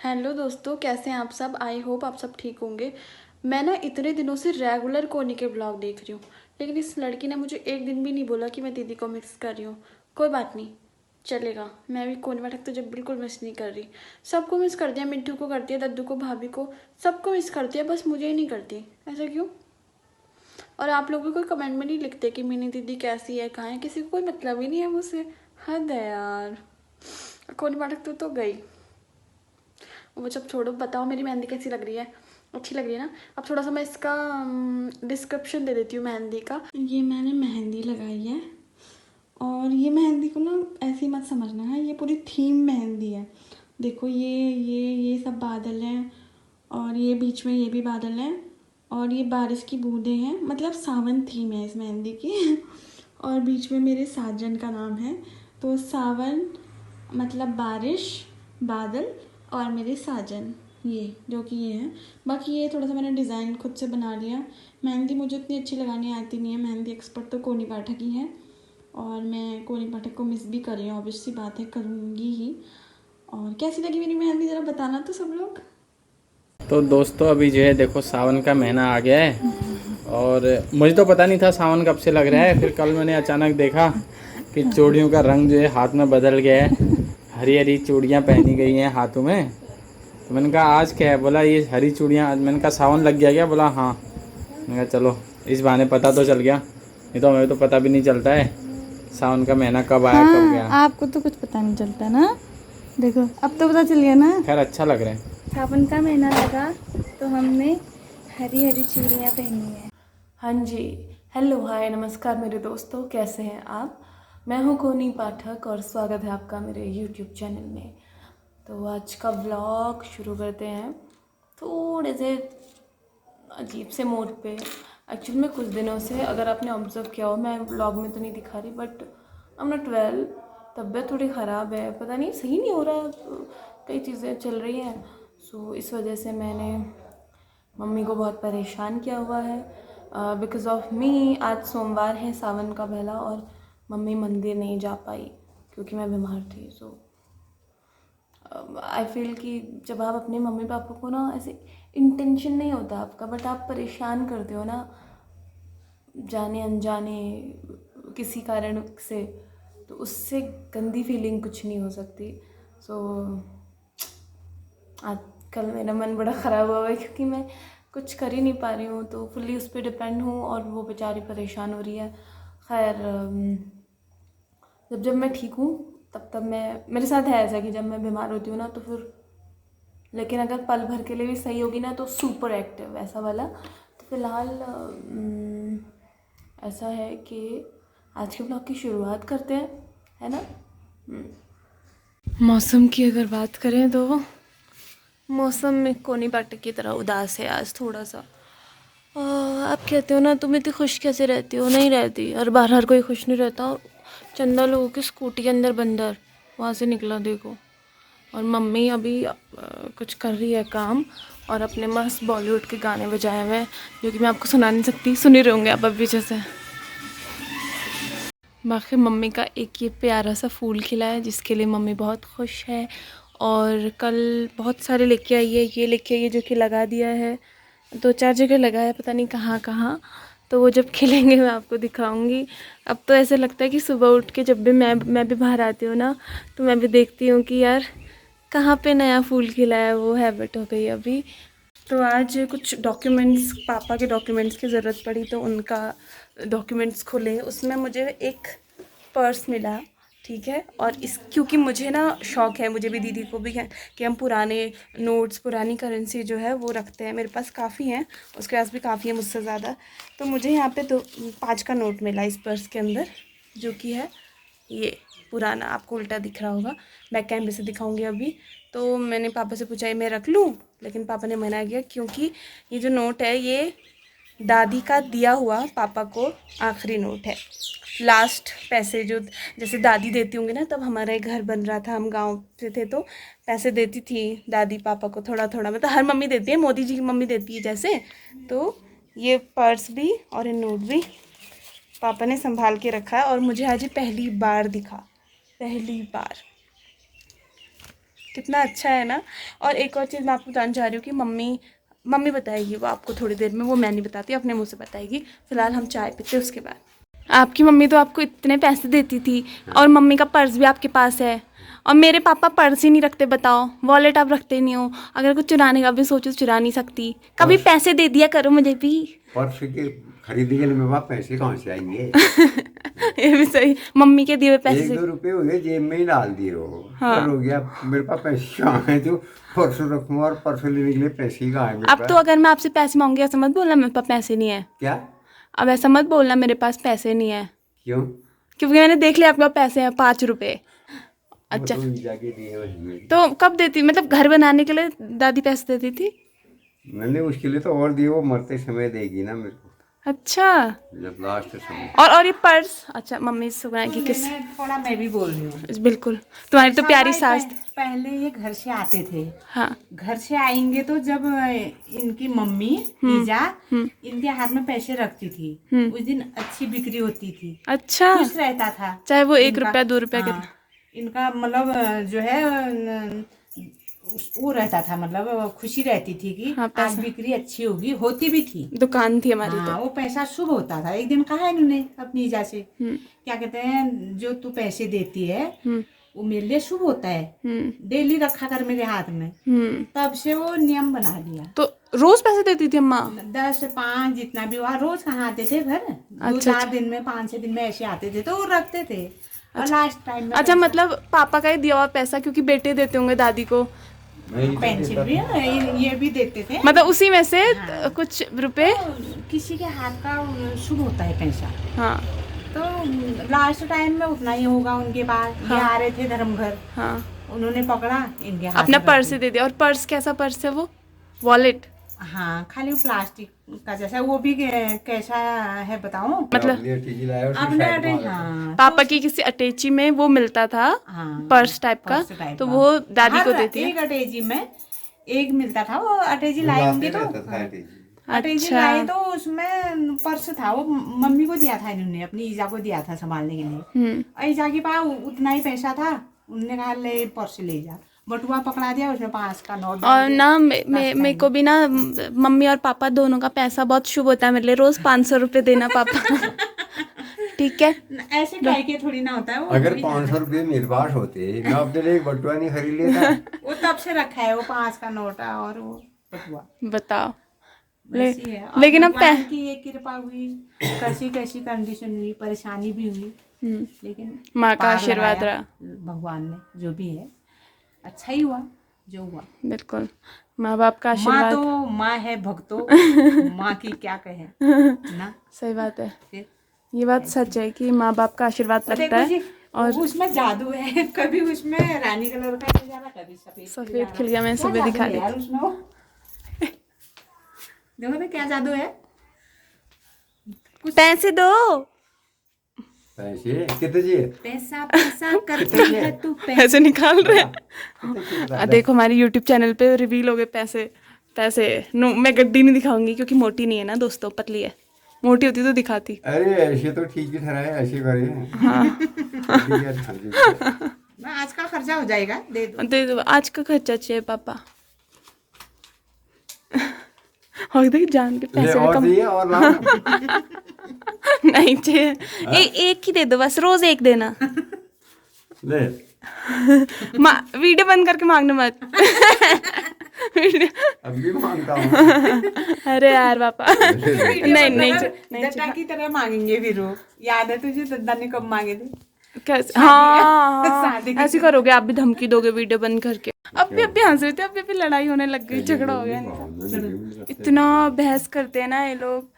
Hello दोस्तों, कैसे हैं आप सब। आई होप आप सब ठीक होंगे। मैं ना इतने दिनों से रेगुलर कोनी के ब्लॉग देख रही हूँ, लेकिन इस लड़की ने मुझे एक दिन भी नहीं बोला कि मैं दीदी को मिस कर रही हूँ। कोई बात नहीं, चलेगा। मैं भी कोनी पाठक तुझे बिल्कुल मिस नहीं कर रही। सबको मिस करती है, मिट्टू को करती है, दद्दू को, भाभी को, सबको मिस करती है, बस मुझे ही नहीं करती। ऐसा क्यों? और आप लोग भी कोई कमेंट में नहीं लिखते कि मिनी दीदी कैसी है, कहाँ है। किसी को कोई मतलब ही नहीं है मुझसे। हद है यार। कोनी पाठक तो गई। वो सब छोड़ो, बताओ मेरी मेहंदी कैसी लग रही है। अच्छी लग रही है ना। अब थोड़ा सा मैं इसका डिस्क्रिप्शन दे देती हूँ मेहंदी का। ये मैंने मेहंदी लगाई है, और ये मेहंदी को ना ऐसी मत समझना है, ये पूरी थीम मेहंदी है। देखो ये सब बादल हैं, और ये बीच में ये भी बादल हैं, और ये बारिश की बूंदें हैं। मतलब सावन थीम है इस मेहंदी की। और बीच में मेरे साजन का नाम है। तो सावन मतलब बारिश, बादल, और मेरे साजन, ये जो कि ये है। बाकी ये थोड़ा सा मैंने डिज़ाइन खुद से बना लिया। मेहंदी मुझे इतनी अच्छी लगानी आती नहीं है, मेहंदी एक्सपर्ट तो कोनी पाठक ही है। और मैं कोनी पाठक को मिस भी कर रही हूँ, ऑब्वियस सी बात है, करूँगी ही। और कैसी लगी मेरी मेहंदी, ज़रा बताना तो सब लोग। तो दोस्तों अभी जो है देखो सावन का महीना आ गया है, और मुझे तो पता नहीं था सावन कब से लग रहा है। फिर कल मैंने अचानक देखा कि चूड़ियों का रंग जो है हाथ में बदल गया है। हरी हरी चूड़ियाँ पहनी गई हैं हाथों में। तो मैंने कहा आज क्या है, बोला ये हरी चूड़ियाँ। मैंने कहा सावन लग गया क्या, बोला हाँ। मैंने कहा चलो इस बहाने पता तो चल गया, नहीं तो हमें तो पता भी नहीं चलता है सावन का महीना कब आया कब हाँ, गया। आपको तो कुछ पता नहीं चलता ना। देखो अब तो पता चल गया ना। खैर अच्छा लग रहा है। सावन का महीना लगा तो हमने हरी हरी चूड़ियाँ पहनी है। हाँ जी। हेलो, हाय, नमस्कार मेरे दोस्तों, कैसे हैं आप। मैं हूँ कोनी पाठक और स्वागत है आपका मेरे यूट्यूब चैनल में। तो आज का व्लॉग शुरू करते हैं थोड़े से अजीब से मोड पे। एक्चुअली में कुछ दिनों से, अगर आपने ऑब्जर्व किया हो, मैं व्लॉग में तो नहीं दिखा रही, but I am not well. तबीयत थोड़ी ख़राब है, पता नहीं सही नहीं हो रहा है, कई चीज़ें चल रही हैं। सो इस वजह से मैंने मम्मी को बहुत परेशान किया हुआ है। बिकॉज़ ऑफ मी आज सोमवार है, सावन का पहला, और मम्मी मंदिर नहीं जा पाई क्योंकि मैं बीमार थी। सो आई फील कि जब आप अपने मम्मी पापा को ना, ऐसे इंटेंशन नहीं होता आपका, बट आप परेशान करते हो ना, जाने अनजाने किसी कारण से, तो उससे गंदी फीलिंग कुछ नहीं हो सकती। सो आज कल मेरा मन बड़ा ख़राब हुआ है क्योंकि मैं कुछ कर ही नहीं पा रही हूँ, तो फुल्ली उस पर डिपेंड हूँ, और वो बेचारी परेशान हो रही है। खैर, जब जब मैं ठीक हूँ तब तब मैं, मेरे साथ है ऐसा कि जब मैं बीमार होती हूँ ना तो फिर, लेकिन अगर पल भर के लिए भी सही होगी ना तो सुपर एक्टिव ऐसा वाला। तो फिलहाल ऐसा है कि आज के ब्लॉग की शुरुआत करते हैं, है ना। मौसम की अगर बात करें तो मौसम में कोनी पाटक की तरह उदास है आज थोड़ा सा। आप कहते हो ना तुम इतनी खुश कैसे रहती हो, नहीं रहती, और बाहर हर कोई खुश नहीं रहता। और चंदा लोगों की स्कूटी के अंदर बंदर वहाँ से निकला देखो। और मम्मी अभी कुछ कर रही है काम, और अपने मस्त बॉलीवुड के गाने बजाए हुए हैं, जो कि मैं आपको सुना नहीं सकती, सुन ही रहे होंगे आप अभी जैसे। बाकी मम्मी का एक ये प्यारा सा फूल खिला है जिसके लिए मम्मी बहुत खुश है। और कल बहुत सारे लेके आई है, ये लेके आई है जो कि लगा दिया है, 2-4 जगह लगाया, पता नहीं कहाँ कहाँ। तो वो जब खिलेंगे मैं आपको दिखाऊंगी। अब तो ऐसे लगता है कि सुबह उठ के जब भी मैं भी बाहर आती हूँ ना, तो मैं भी देखती हूँ कि यार कहाँ पे नया फूल खिला है, वो हैबिट हो गई अभी। तो आज कुछ डॉक्यूमेंट्स, पापा के डॉक्यूमेंट्स की ज़रूरत पड़ी, तो उनका डॉक्यूमेंट्स खोले, उसमें मुझे एक पर्स मिला, ठीक है। और इस क्योंकि मुझे ना शौक़ है, मुझे भी दीदी को भी है, कि हम पुराने नोट्स, पुरानी करेंसी जो है वो रखते हैं। मेरे पास काफ़ी हैं, उसके पास भी काफ़ी है मुझसे ज़्यादा। तो मुझे यहाँ पे 5 का नोट मिला इस पर्स के अंदर, जो कि है ये पुराना, आपको उल्टा दिख रहा होगा, बैक कैमरे से दिखाऊंगी अभी। तो मैंने पापा से पूछा ये मैं रख लूँ, लेकिन पापा ने मना किया, क्योंकि ये जो नोट है ये दादी का दिया हुआ पापा को आखिरी नोट है। लास्ट पैसे जो जैसे दादी देती होंगी ना, तब हमारा एक घर बन रहा था, हम गांव से थे, तो पैसे देती थी दादी पापा को थोड़ा थोड़ा, मतलब हर मम्मी देती है, मोदी जी की मम्मी देती है जैसे। तो ये पर्स भी और ये नोट भी पापा ने संभाल के रखा है, और मुझे आज ये पहली बार दिखा, पहली बार। कितना अच्छा है ना। और एक और चीज़ मैं आपको बताना चाह रही हूँ कि मम्मी बताएगी वो आपको थोड़ी देर में, वो मैं नहीं बताती, अपने मुँह से बताएगी। फिलहाल हम चाय पीते हैं, उसके बाद। आपकी मम्मी तो आपको इतने पैसे देती थी, और मम्मी का पर्स भी आपके पास है, और मेरे पापा पर्स ही नहीं रखते। बताओ, वॉलेट आप रखते नहीं हो। अगर कुछ चुराने का भी सोचो तो चुरा नहीं सकती। कभी पैसे दे दिया करो मुझे भी। पर्स के खरीदने के लिए मेरे पास पैसे कहाँ से आएंगे? ये भी सही, मम्मी के दिए हुए पैसे एक से। दो रुपए हो गए जेब में ही डाल दिए हो, हाँ। पर हो गया। मेरे पास पैसे कहाँ है जो परसों रखूँ, और परसों लेने के लिए पैसे ही कहाँ है मेरे अब पास? तो अगर मैं आपसे पैसे मांगूंगी ऐसा मत बोलना मेरे पास पैसे नहीं है। क्या? अब ऐसा मत बोलना मेरे पास पैसे नहीं है, क्यों? क्योंकि मैंने देख लिया आपके पास पैसे हैं 5 रुपए। अच्छा, वो तो जाके दिए वही। तो कब देती, मतलब घर बनाने के लिए दादी पैसे देती थी? मैंने उसके लिए तो और दिए, वो मरते समय देगी ना मेरे को, अच्छा। जब लास्ट समय। और ये पर्स, अच्छा मम्मी सुना की किस, थोड़ा मैं भी बोल रही हूँ। बिल्कुल, तुम्हारी तो प्यारी सास थी। पहले ये घर से आते थे, हाँ। घर से आएंगे तो जब इनकी मम्मी ईजा इनके हाथ में पैसे रखती थी, उस दिन अच्छी बिक्री होती थी, अच्छा, खुश रहता था। चाहे वो 1 इनका- रुपया 2 रुपया हाँ, इनका मतलब जो है वो रहता था, मतलब खुशी रहती थी कि हाँ, आज पैसा। बिक्री अच्छी होगी, होती भी थी। दुकान थी हमारी हाँ, वो पैसा शुभ होता था। एक दिन कहा इन्होंने अपनी ईजा से, क्या कहते हैं, जो तू पैसे देती है वो मेरे लिए शुभ होता है, डेली रखा कर मेरे हाथ में। तब से वो नियम बना लिया। तो रोज पैसे देती थी अम्मा? 10 5 जितना भी हुआ, रोज कहाँ आते थे घर, 2-4 दिन में 5-6 दिन में ऐसे आते थे, तो वो रखते थे। और लास्ट टाइम में अच्छा, मतलब पापा का ही दिया हुआ पैसा, क्योंकि बेटे देते होंगे दादी को, पेंशन भी ये भी देते थे। मतलब उसी में से कुछ रुपए। किसी के हाथ का शुभ होता है पैसा, हाँ तो लास्ट टाइम में उतना ही होगा उनके पास। ये आ रहे थे धर्मघर, हाँ, उन्होंने पकड़ा, इनके हाथ अपना में पर्स रख ही दे दिया। और पर्स कैसा पर्स है वो? वॉलेट? दिया। हाँ, खाली प्लास्टिक का जैसा, वो भी कैसा है बताऊं? मतलब अपने हाँ, पापा की किसी अटैची में वो मिलता था, हाँ, पर्स टाइप का, पर्स टाइप तो का। वो दादी को हर देती है। एक अटैची में एक मिलता था। वो अटैची लाई होंगी तो अटैची अच्छा। लाई, तो उसमें पर्स था, वो मम्मी को दिया था इन्होंने, अपनी ईजा को दिया था संभालने के लिए। और ईजा के पास उतना ही पैसा था, उन्होंने कहा ले पर्स ले जा। बटुआ पकड़ा दिया, उसमें 5 का नोट डाल और दिया। ना मेरे को भी ना, मम्मी और पापा दोनों का पैसा बहुत शुभ होता है मेरे लिए। रोज 500 रुपए देना पापा। ठीक है, ऐसे गाय के थोड़ी ना होता है वो। अगर 500 रुपये मेरे पास होते, मैं अपने लिए एक बटुआ नहीं खरीद लेता। वो तब से रखा है, वो 5 का नोट है और वो बटुआ। बताओ। वैसी है। और लेकिन अब भगवान की ये कृपा हुई, कैसी कैसी कंडीशन हुई, परेशानी भी हुई, लेकिन माँ का पार आशीर्वाद लगाया रहा। भगवान ने। जो भी है अच्छा ही हुआ जो हुआ। बिल्कुल, माँ बाप का माँ आशीर्वाद। तो माँ है, भक्तों माँ की क्या कहे ना। सही बात है, फिर ये बात सच है कि माँ बाप का आशीर्वाद लगता देखो है। जी, और उसमें जादू है। कभी उसमें रानी कलर का खिल जाना, कभी सफेद खिल गया, मैं क्या सुबह जादू दिखा है दी। यार उसमें वो? देखो तो क्या जादू है। पैसे दो। पैसे कितने चाहिए? पैसा पैसा करती है तू पैसे निकाल रहे हैं। कितने चाहिए? देखो हमारे यूट्यूब चैनल पे रिवील हो गए पैसे। नो, मैं गड्डी नहीं दिखाऊंगी क्योंकि मोटी नहीं है ना दोस्तों, पतली है। मोटी होती तो दिखाती। अरे ऐसे तो ठीक ही ठहरा है, ऐसे करें। हाँ। आज का खर्चा हो जाएगा, दे दो। दे दो, आज का खर्चा चाहिए पापा। और देख जान के ले पैसे और कम चाहिए और लाओ। नहीं चाहिए। एक ही दे दो बस, रोज एक देना। ले वीडियो बंद करके मांगना मत। वीडियो, अब भी मांगता हूँ। अरे यार पापा। नहीं दद्दा की तरह मांगेंगे फिर वो। याद है तुझे दद्दा ने कब मांगे थे? कैसे? हाँ, शादी की ऐसे करोगे आप भी, धमकी दोगे वीडियो बंद करके। अब भी हंस रहे थे, अब भी लड़ाई होने लग गई, झगड़ा हो गया इनका। इतना बहस करते हैं ना ये लोग,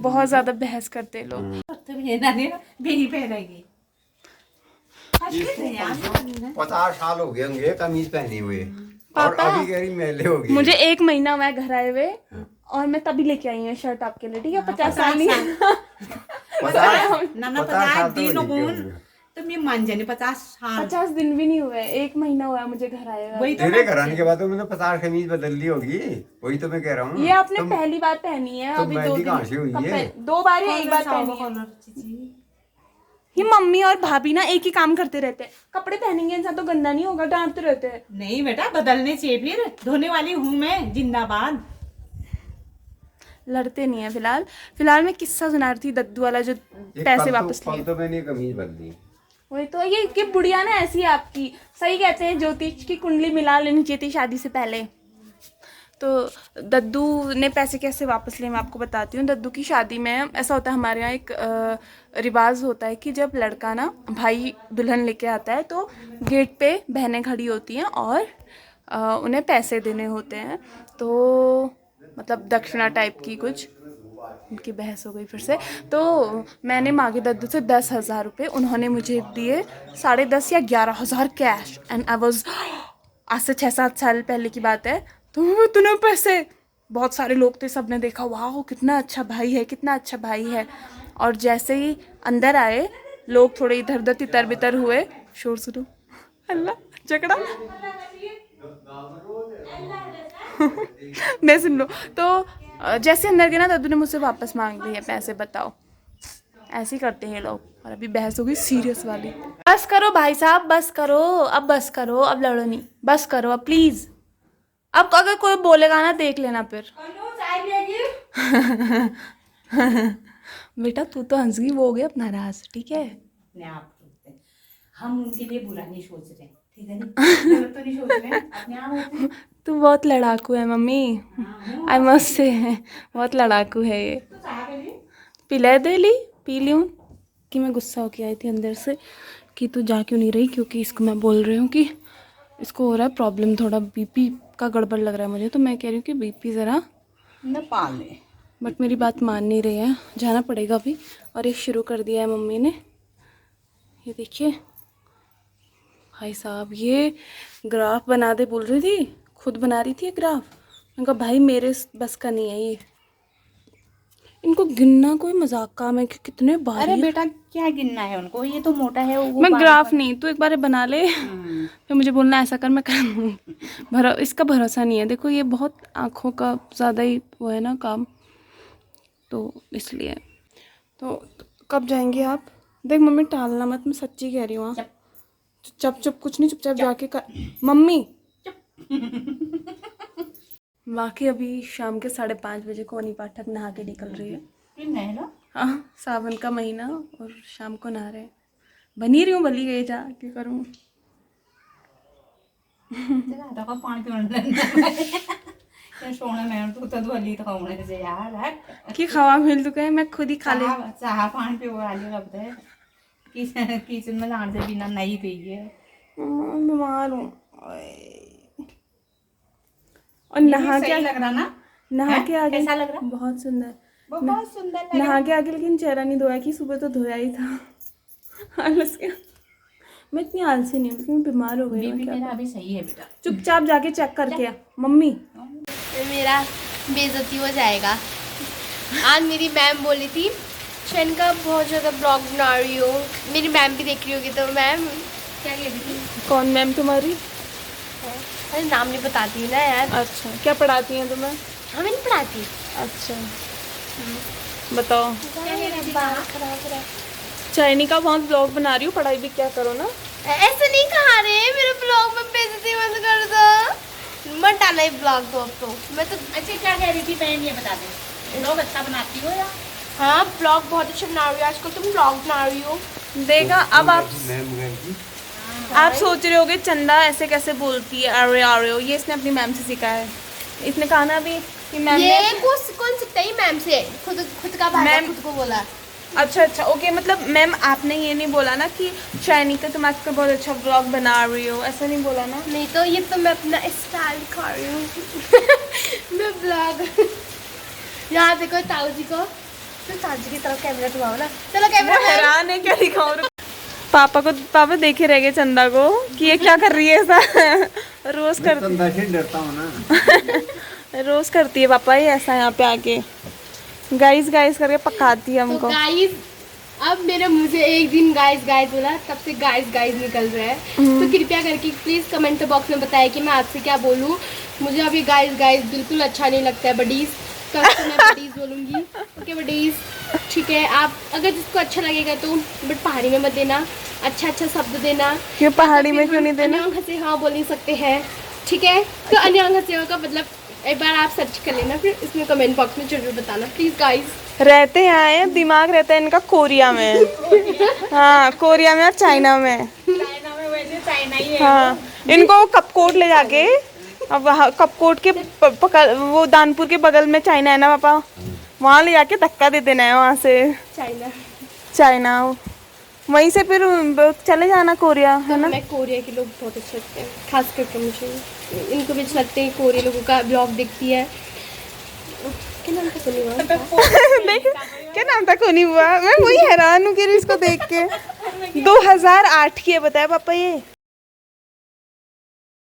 बहुत ज्यादा बहस करते हैं लोग। तो भी ना देना, बेही पहनेगी। 50 साल हो गए होंगे कमीज पहने हुए, और पापा, अभी कह रही मैले हो गई। मुझे 1 महीना हुआ है घर आए हुए, और मैं तभी लेके आई हूँ शर्ट आपके लिए। ठीक है, 50 साल नहीं। 50 दिन गुण तुम ये मान जाने 50 साल 50 दिन भी नहीं हुए, 1 महीना हुआ है मुझे घर आए हुए। वही तो तेरे घर आने के बाद तो मैंने 50 कमीज बदल ली होगी, वही तो मैं कह रहा हूँ। ये आपने पहली बार पहनी है, तो अभी 2 मेहंदी दिन कहाँ से हुई कब है? पहन- 2 बार या 1 बार पहनी है। ये मम्मी और भाभी ना एक ही काम करते रहते हैं, कपड़े पहनेंगे इंसान तो गंदा नहीं होगा, डांटते रहते हैं। नहीं बेटा, बदलने चाहिए, फिर धोने वाली हूँ मैं, जिंदाबाद। लड़ते नहीं है। फिलहाल मैं किस्सा सुना रही थी दद्दू वाला, जो पैसे वापस लिए। तो मैंने कमीज बदली। वही तो, ये बुढ़िया ना ऐसी है आपकी। सही कहते हैं, ज्योतिष की कुंडली मिला लेनी चाहिए थी शादी से पहले। तो दद्दू ने पैसे कैसे वापस लिए मैं आपको बताती हूँ। दद्दू की शादी में ऐसा होता है, हमारे यहाँ एक रिवाज होता है कि जब लड़का ना भाई दुल्हन लेके आता है तो गेट पे बहनें खड़ी होती हैं और उन्हें पैसे देने होते हैं। तो मतलब दक्षिणा टाइप की कुछ, उनकी बहस हो गई फिर से। तो मैंने मांगे दद्दू से 10,000 रुपये, उन्होंने मुझे दिए 10,500 या 11,000 कैश। एंड आई वॉज, आज से 6-7 साल पहले की बात है। तो इतने पैसे, बहुत सारे लोग थे, सबने देखा वाह कितना अच्छा भाई है, कितना अच्छा भाई है। और जैसे ही अंदर आए लोग थोड़े इधर उधर तितर बितर हुए, शोर शुरू, अल्लाह झगड़ा मैं सुन लो। तो जैसे अंदर गए ना, दद्दू ने मुझसे वापस मांग लिए पैसे। बताओ, ऐसे ही करते हैं लोग। और अभी बहस हो गई सीरियस वाली। बस करो भाई साहब, बस करो अब, बस करो अब, लड़ो नहीं, बस करो अब प्लीज। अब अगर कोई बोलेगा ना देख लेना फिर। बेटा तू तो हंस गई, वो हो गया अपना राज, ठीक है। अपने आप होते हैं। हम उनके लिए बुरा नहीं सोच रहे, ठीक है ना, गलत तो नहीं सोच रहे, अपने आप होते हैं। तू बहुत लड़ाकू है मम्मी, आई मस्ट से, बहुत लड़ाकू है ये। पिला दे ली, पी ली हूँ कि मैं गुस्सा होके आई थी अंदर से कि तू जा क्यों नहीं रही, क्योंकि इसको मैं बोल रही हूँ कि इसको हो रहा है प्रॉब्लम, थोड़ा बीपी का गड़बड़ लग रहा है मुझे। तो मैं कह रही हूँ कि बीपी ज़रा न पाल ले, बट मेरी बात मान नहीं रही है, जाना पड़ेगा अभी। और ये शुरू कर दिया है मम्मी ने, ये देखिए भाई साहब, ये ग्राफ बना दे बोल रही थी, खुद बना रही थी ये ग्राफ। मैंने कहा भाई मेरे बस का नहीं है ये, इनको गिनना कोई मजाक काम है कि कितने बार। अरे बेटा क्या गिनना है उनको, ये तो मोटा है वो मैं ग्राफ नहीं, तू एक बार बना ले फिर मुझे बोलना ऐसा कर, मैं कर इसका भरोसा नहीं है। देखो ये बहुत आँखों का ज़्यादा ही वो है ना काम, तो इसलिए। तो कब जाएंगे आप? देख मम्मी टालना मत, मैं सच्ची कह रही हूँ। चुप चुप, कुछ नहीं, चुपचाप जाके कर मम्मी। बाकी अभी शाम के 5:30 बजे कोनी पाठक नहा के निकल रही है। हाँ, सावन का महीना और शाम को नहा रहे। बनी रही हूँ, बली गई जा क्या करूँ। सोना मैं तो धोली तो होने से यार कि खवा मिल तो कहे, मैं खुद ही खा ले। चाह पानी पे वाली लगता है, किचन में जाने से बिना नहीं पी है। बीमार हूँ और नहा के लग रहा ना, नहा के आगे कैसा लग रहा? बहुत सुंदर, बहुत सुंदर लग नहा के आगे, लेकिन चेहरा नहीं धोया कि सुबह तो धोया ही था। आलस के, मैं इतनी आलसी नहीं हूँ, लेकिन बीमार हो गई हूँ। मेरा अभी सही है बेटा, चुपचाप जाके चेक करके आ मम्मी। मेरा बेइज्जती हो जाएगा। आज मेरी मैम बोली थी शन का बहुत ज़्यादा ब्लॉग बना रही हो, मेरी मैम भी देख रही होगी। तो मैम क्या कह रही थी? कौन मैम तुम्हारी? अरे नाम नहीं बताती हूँ ना यार। अच्छा, क्या पढ़ाती हैं तुम्हें? हमें नहीं पढ़ाती। अच्छा बताओ। क्या कह रही थी? खराब चाइनी का बहुत ब्लॉग बना रही हूँ, पढ़ाई भी क्या करो ना। ऐसे नहीं कहा रे, मेरे ब्लॉग में बेइज्जती मत कर दो, मत डालना ये ब्लॉग तो। अब तो मैं तो अच्छा क्या कह रही थी बहन, ये बता दे। ब्लॉग अच्छा बनाती हो या? हाँ, ब्लॉग बहुत अच्छा बना रही हो आजकल, तुम ब्लॉग बना रही हो। देखा अब आप सोच रहे होगे चंदा ऐसे कैसे बोलती है, अरे अरे हो, ये इसने अपनी मैम से सीखा है। इसने कहा ना अभी कि मैम ये कौन सीखता है मैम से? खुद का भाषा मैम खुद को बोला। अच्छा ओके, मतलब मैम आपने ये नहीं बोला ना कि शाइनी का तुम आजकल बहुत अच्छा ब्लॉग बना रही हो, ऐसा नहीं बोला ना? नहीं तो ये तो मैं अपना स्टाइल दिखा रही हूँ। मैं ब्लॉग यहाँ देखो ताऊ जी को, तो ताऊ जी की तरफ कैमरा घुमाओ ना। चलो कैमरा हैरान है क्या दिखाऊं। पापा देखे रह गए चंदा को कि ये क्या कर रही है ऐसा। रोज डरता हूँ ना। रोज करती है पापा ये ऐसा, यहाँ पे आके गाइस करके पकाती है हमको। तो गाइस, अब मेरे मुंह से एक दिन गाइस बोला, तब से गाइस निकल रहा है। तो कृपया करके प्लीज कमेंट बॉक्स में बताएं कि मैं आपसे क्या बोलूं। मुझे अभी गाइस बिल्कुल अच्छा नहीं लगता है बडीज। कब मैं बडीज बोलूँगी। ओके बडीज, ठीक है। आप अगर जिसको अच्छा लगेगा तो, बट पहाड़ी में मत देना, अच्छा अच्छा शब्द देना। क्यों पहाड़ी में क्यों नहीं देना? अन्यांग हसे हाँ बोल नहीं सकते हैं, ठीक है। तो अन्यांग हसे का मतलब एक बार आप सर्च कर लेना, फिर इसमें कमेंट बॉक्स में जरूर बताना प्लीज़ गाइस। रहते यहाँ है, दिमाग रहता है इनका कोरिया में। हाँ कोरिया में और चाइना में। हाँ इनको कपकोट ले जाके, अब वहाँ कपकोट के वो दानपुर के बगल में चाइना है ना पापा, वहाँ ले जाके धक्का दे देना है वहाँ से चाइना, वहीं से फिर चले जाना कोरिया, है ना। मैं कोरिया के लोग बहुत अच्छे लगते हैं, खास करके मुझे इनको भी अच्छा लगते हैं। कोरिया लोगों का ब्लॉग देखती है। क्या नाम था कोनी हुआ? देख क्या नाम था कोनी हुआ, मैं वही हैरान हूँ कि इसको देख के। 2008 की है बताया पापा ये।